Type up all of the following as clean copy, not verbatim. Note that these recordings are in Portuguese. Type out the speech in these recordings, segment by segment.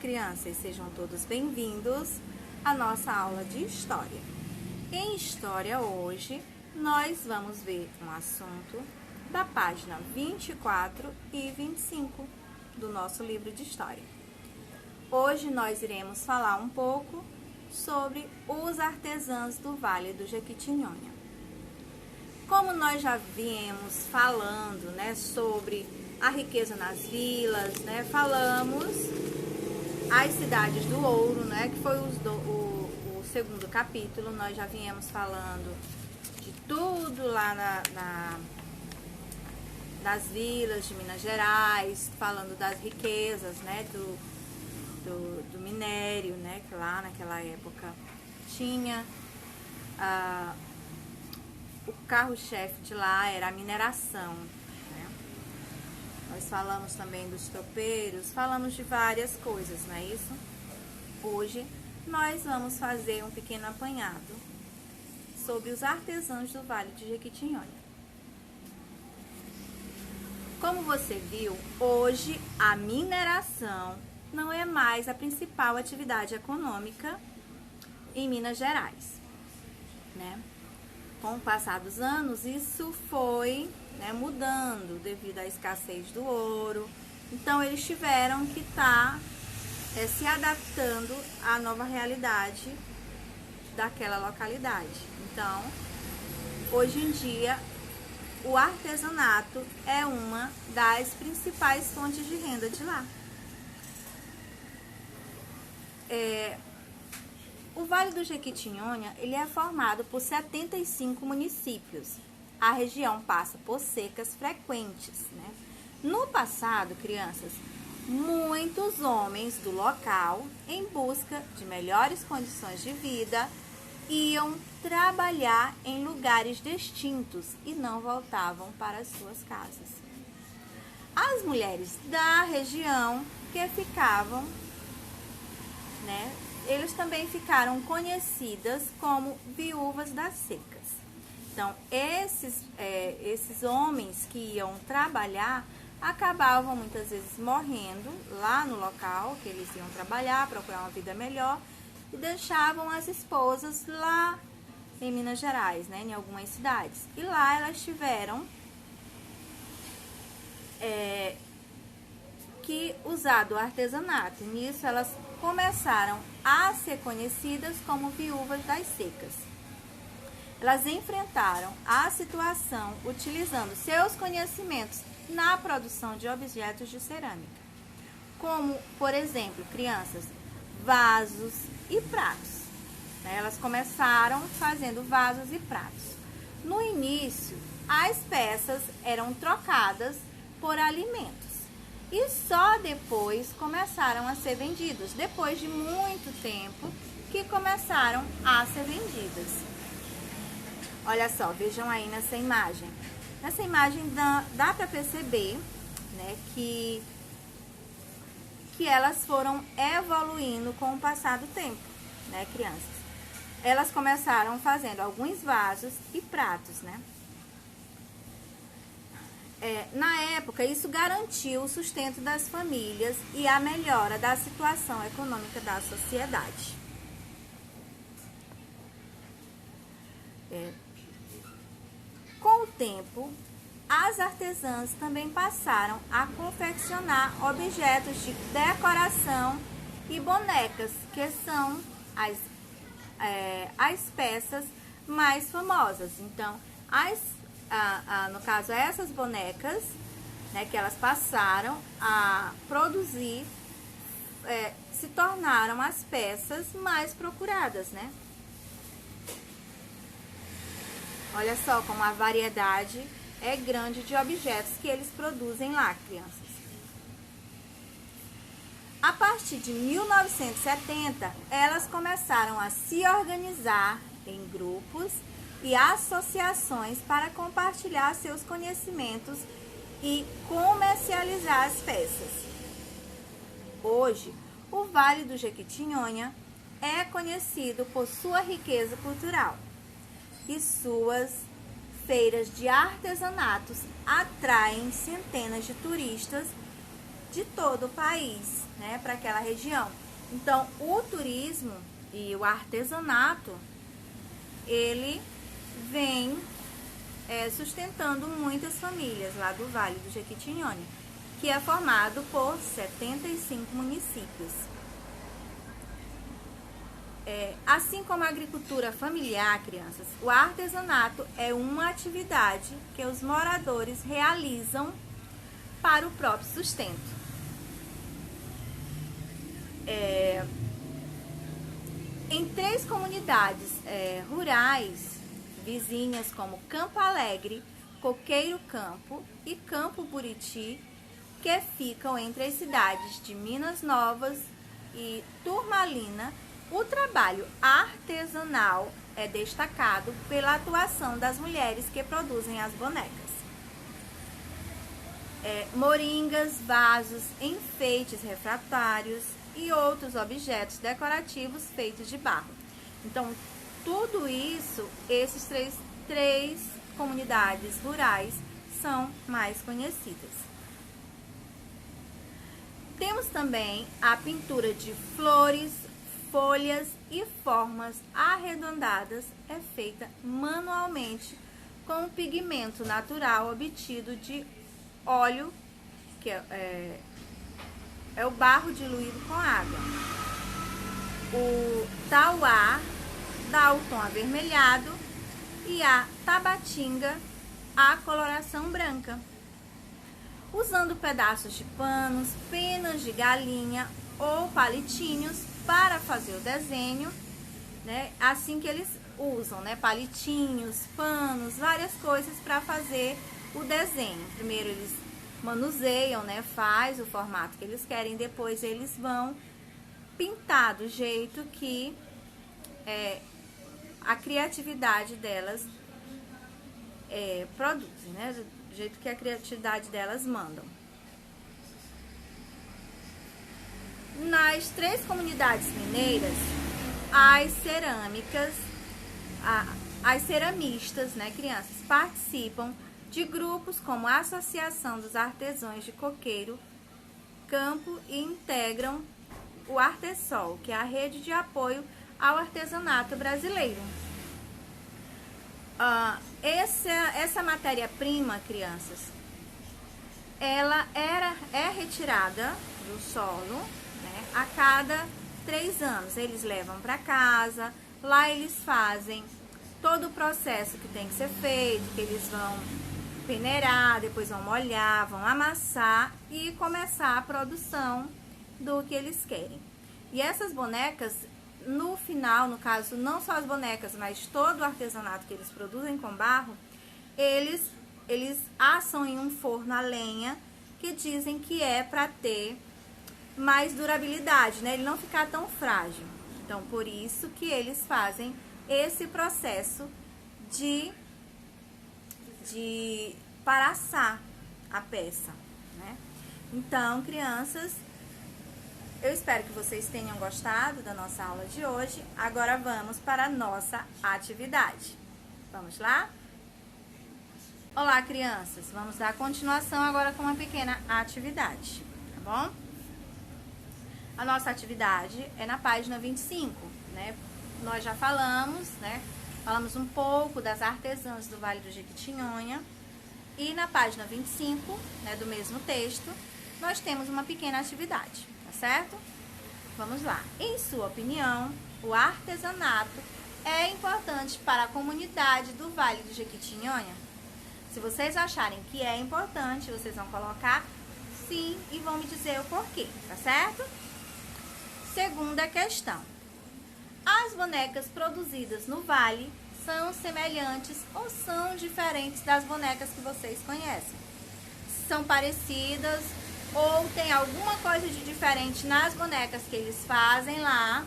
crianças, sejam todos bem-vindos à nossa aula de História. Em História hoje, nós vamos ver um assunto da página 24 e 25 do nosso livro de História. Hoje nós iremos falar um pouco sobre os artesãos do Vale do Jequitinhonha. Como nós já viemos falando, sobre a riqueza nas vilas, falamos as cidades do ouro, que foi o segundo capítulo. Nós já viemos falando de tudo lá nas vilas de Minas Gerais, falando das riquezas, do minério, que lá naquela época tinha o carro-chefe de lá era a mineração. Nós falamos também dos tropeiros, falamos de várias coisas, não é isso? Hoje nós vamos fazer um pequeno apanhado sobre os artesãos do Vale de Jequitinhonha. Como você viu, hoje a mineração não é mais a principal atividade econômica em Minas Gerais, Com o passar dos anos, isso foi mudando devido à escassez do ouro. Então, eles tiveram que estar se adaptando à nova realidade daquela localidade. Então, hoje em dia, o artesanato é uma das principais fontes de renda de lá. O Vale do Jequitinhonha, ele é formado por 75 municípios. A região passa por secas frequentes, No passado, crianças, muitos homens do local, em busca de melhores condições de vida, iam trabalhar em lugares distintos e não voltavam para as suas casas. As mulheres da região que ficavam, eles também ficaram conhecidas como viúvas das secas. Então, esses homens que iam trabalhar acabavam muitas vezes morrendo lá no local que eles iam trabalhar, procurar uma vida melhor, e deixavam as esposas lá em Minas Gerais, em algumas cidades. E lá elas tiveram que usar do artesanato. E nisso elas começaram a ser conhecidas como viúvas das secas. Elas enfrentaram a situação utilizando seus conhecimentos na produção de objetos de cerâmica, como, por exemplo, crianças, vasos e pratos. Elas começaram fazendo vasos e pratos. No início, as peças eram trocadas por alimentos e só depois começaram a ser vendidos, depois de muito tempo que começaram a ser vendidas. Olha só, vejam aí nessa imagem. Nessa imagem dá para perceber, que elas foram evoluindo com o passar do tempo, crianças. Elas começaram fazendo alguns vasos e pratos, Na época, isso garantiu o sustento das famílias e a melhora da situação econômica da sociedade. Com o tempo, as artesãs também passaram a confeccionar objetos de decoração e bonecas, que são as peças mais famosas. Então, no caso, essas bonecas, que elas passaram a produzir, se tornaram as peças mais procuradas, Olha só como a variedade é grande de objetos que eles produzem lá, crianças. A partir de 1970, elas começaram a se organizar em grupos e associações para compartilhar seus conhecimentos e comercializar as peças. Hoje, o Vale do Jequitinhonha é conhecido por sua riqueza cultural e suas feiras de artesanatos atraem centenas de turistas de todo o país, né, para aquela região. Então, o turismo e o artesanato, ele vem sustentando muitas famílias lá do Vale do Jequitinhonha, que é formado por 75 municípios. Assim como a agricultura familiar, crianças, o artesanato é uma atividade que os moradores realizam para o próprio sustento. Em 3 comunidades rurais vizinhas, como Campo Alegre, Coqueiro Campo e Campo Buriti, que ficam entre as cidades de Minas Novas e Turmalina, o trabalho artesanal é destacado pela atuação das mulheres que produzem as bonecas. Moringas, vasos, enfeites refratários e outros objetos decorativos feitos de barro. Então, tudo isso, esses três comunidades rurais são mais conhecidas. Temos também a pintura de flores, folhas e formas arredondadas, é feita manualmente com pigmento natural obtido de óleo, que é o barro diluído com água. O tauá dá o tom avermelhado e a tabatinga a coloração branca. Usando pedaços de panos, penas de galinha ou palitinhos para fazer o desenho, né? Assim que eles usam, né? Palitinhos, panos, várias coisas para fazer o desenho. Primeiro eles manuseiam, né? Faz o formato que eles querem, depois eles vão pintar do jeito que a criatividade delas produz, né? Do jeito que a criatividade delas mandam. Nas 3 comunidades mineiras, as ceramistas, né, crianças, participam de grupos como a Associação dos Artesãos de Coqueiro Campo e integram o Artesol, que é a rede de apoio ao artesanato brasileiro. Essa matéria-prima, crianças, ela é retirada do solo, né, a cada 3 anos. Eles levam para casa, lá eles fazem todo o processo que tem que ser feito, que eles vão peneirar, depois vão molhar, vão amassar e começar a produção do que eles querem. E essas bonecas, no final, no caso, não só as bonecas, mas todo o artesanato que eles produzem com barro, eles assam em um forno a lenha, que dizem que é para ter mais durabilidade, né? Ele não ficar tão frágil. Então, por isso que eles fazem esse processo para assar a peça, né? Então, crianças, eu espero que vocês tenham gostado da nossa aula de hoje. Agora vamos para a nossa atividade. Vamos lá? Olá, crianças. Vamos dar continuação agora com uma pequena atividade, tá bom? A nossa atividade é na página 25, né? Nós já falamos, né? Falamos um pouco das artesãs do Vale do Jequitinhonha. E na página 25, né, do mesmo texto, nós temos uma pequena atividade, tá certo? Vamos lá. Em sua opinião, o artesanato é importante para a comunidade do Vale do Jequitinhonha? Se vocês acharem que é importante, vocês vão colocar sim e vão me dizer o porquê, tá certo? Segunda questão. As bonecas produzidas no Vale são semelhantes ou são diferentes das bonecas que vocês conhecem? São parecidas ou tem alguma coisa de diferente nas bonecas que eles fazem lá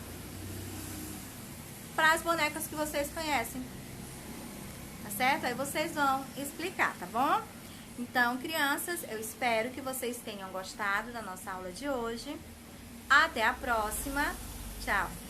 para as bonecas que vocês conhecem? Tá certo? Aí vocês vão explicar, tá bom? Então, crianças, eu espero que vocês tenham gostado da nossa aula de hoje. Até a próxima. Tchau!